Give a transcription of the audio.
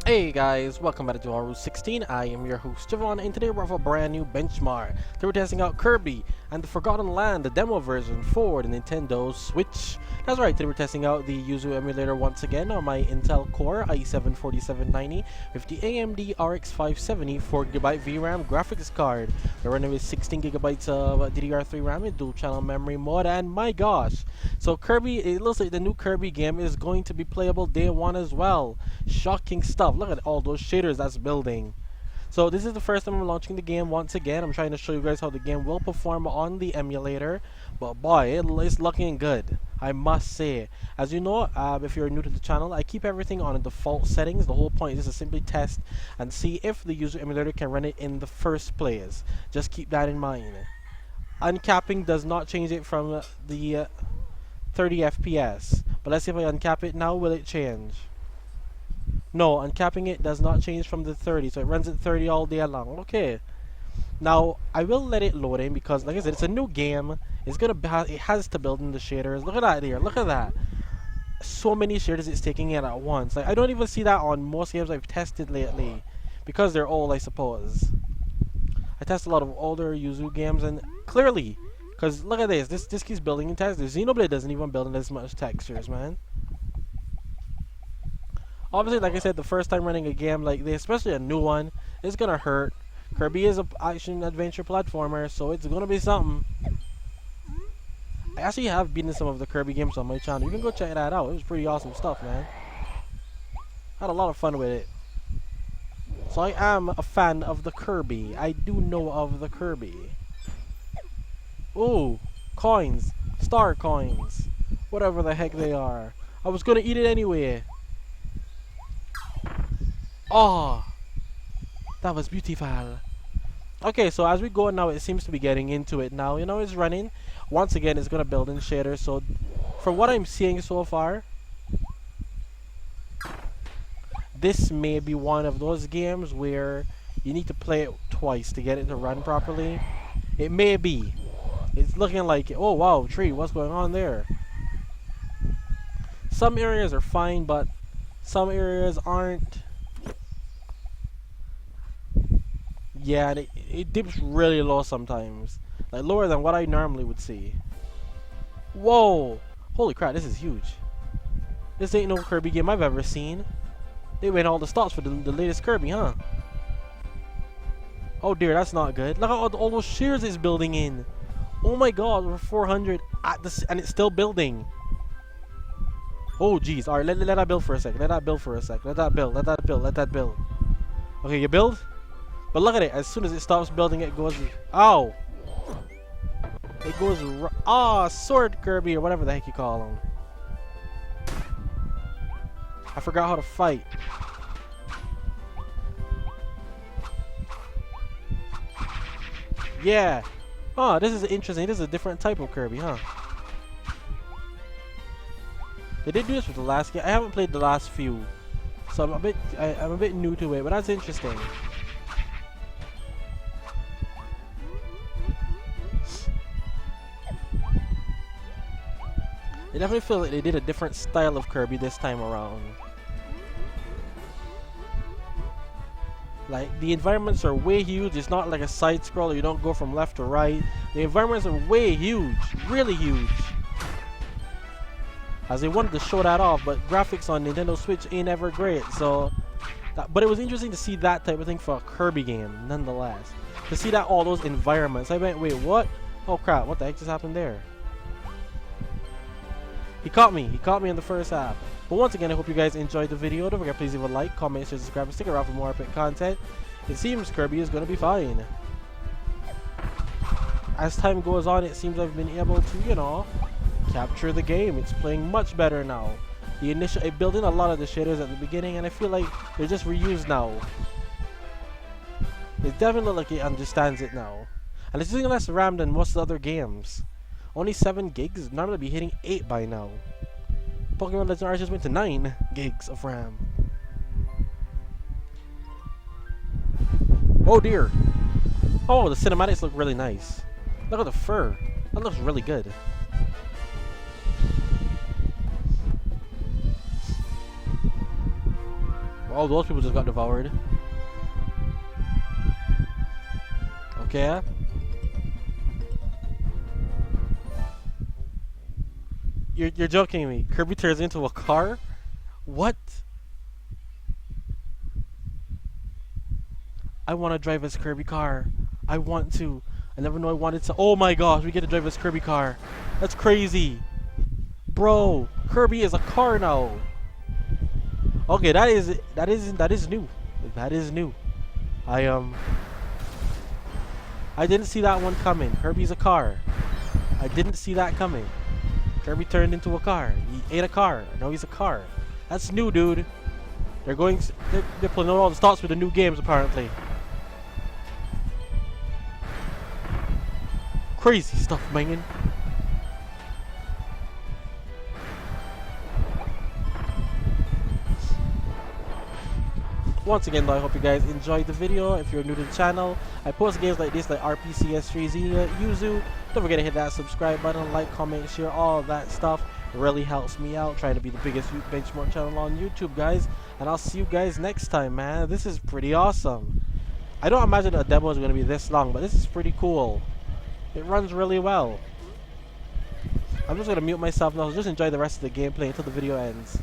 Hey guys, welcome back to RX-16. I am your host Javon, and today we have a brand new benchmark. Today we're testing out Kirby and the Forgotten Land, the demo version for the Nintendo Switch. That's right, today we're testing out the YUZU emulator once again on my Intel Core i7-4790 with the AMD RX-570 4GB VRAM graphics card. We're running with 16GB of DDR3 RAM in dual channel memory mode, and my gosh. So Kirby, it looks like the new Kirby game is going to be playable day one as well. Shocking stuff. Look at all those shaders that's building. So this is the first time I'm launching the game once again. I'm trying to show you guys how the game will perform on the emulator. But boy, it's looking good, I must say. As you know, if you're new to the channel, I keep everything on default settings. The whole point is to simply test and see if the YUZU emulator can run it in the first place. Just keep that in mind. Uncapping does not change it from the 30 FPS. But let's see if I uncap it now, will it change? No, uncapping it does not change from the 30, so it runs at 30 all day long. Okay. Now, I will let it load in because, like I said, it's a new game. It's gonna it has to build in the shaders. Look at that there. Look at that. So many shaders it's taking in at once. Like, I don't even see that on most games I've tested lately because they're old, I suppose. I test a lot of older YUZU games, and clearly, because look at this. This keeps building in textures. Xenoblade doesn't even build in as much textures, man. Obviously, like I said, the first time running a game like this, especially a new one, it's gonna hurt. Kirby is an action adventure platformer, so it's gonna be something. I actually have beaten some of the Kirby games on my channel. You can go check that out. It was pretty awesome stuff, man. Had a lot of fun with it. So I am a fan of the Kirby. I do know of the Kirby. Ooh, coins. Star coins. Whatever the heck they are. I was gonna eat it anyway. Oh, that was beautiful. Okay, so as we go now, it seems to be getting into it now. You know, it's running. Once again, it's going to build in shaders. So, from what I'm seeing so far, this may be one of those games where you need to play it twice to get it to run properly. It may be. It's looking like it. Oh, wow, tree. What's going on there? Some areas are fine, but some areas aren't. Yeah, it dips really low sometimes. Like lower than what I normally would see. Whoa! Holy crap, this is huge. This ain't no Kirby game I've ever seen. They went all the stops for the latest Kirby, huh? Oh dear, that's not good. Look at all those shears it's building in. Oh my god, we're 400 at this, and it's still building. Oh jeez, alright, let that build for a sec. Let that build for a sec. Let that build, let that build, let that build. Okay, you build? But look at it, as soon as it stops building, it goes. Ow! It goes. Ah, Sword Kirby, or whatever the heck you call him. I forgot how to fight. Yeah! Oh, this is interesting. This is a different type of Kirby, huh? They did do this with the last game. I haven't played the last few, so I'm a bit new to it, but that's interesting. I definitely feel like they did a different style of Kirby this time around. Like, the environments are way huge. It's not like a side scroller. You don't go from left to right. The environments are way huge. Really huge. As they wanted to show that off, but graphics on Nintendo Switch ain't ever great. So, but it was interesting to see that type of thing for a Kirby game, nonetheless. To see that all those environments. I went, wait, what? Oh crap, what the heck just happened there? He caught me in the first half. But once again, I hope you guys enjoyed the video. Don't forget, please leave a like, comment, share, subscribe, and stick around for more epic content. It seems Kirby is going to be fine. As time goes on, it seems I've been able to, you know, capture the game. It's playing much better now. I built in a lot of the shaders at the beginning, and I feel like they're just reused now. It definitely looks like it understands it now. And it's using less RAM than most other games. Only 7 gigs? Normally be hitting 8 by now. Pokemon Legends Arceus went to 9 gigs of RAM. Oh dear. Oh, the cinematics look really nice. Look at the fur. That looks really good. All those people just got devoured. Okay. You're joking me. Kirby turns into a car? What? I want to drive his Kirby car. I want to. I never know I wanted to. Oh my gosh, we get to drive his Kirby car. That's crazy. Bro, Kirby is a car now. Okay, that is new. That is new. I didn't see that one coming. Kirby's a car. I didn't see that coming. Kirby turned into a car. He ate a car. Now he's a car. That's new, dude. They're pulling out all the stops for the new games apparently. Crazy stuff, man. Once again though, I hope you guys enjoyed the video. If you're new to the channel, I post games like this like RPCS3Z, YUZU. Don't forget to hit that subscribe button, like, comment, share, all that stuff. It really helps me out trying to be the biggest benchmark channel on YouTube, guys. And I'll see you guys next time, man. This is pretty awesome. I don't imagine a demo is going to be this long, but this is pretty cool. It runs really well. I'm just going to mute myself now, so just enjoy the rest of the gameplay until the video ends.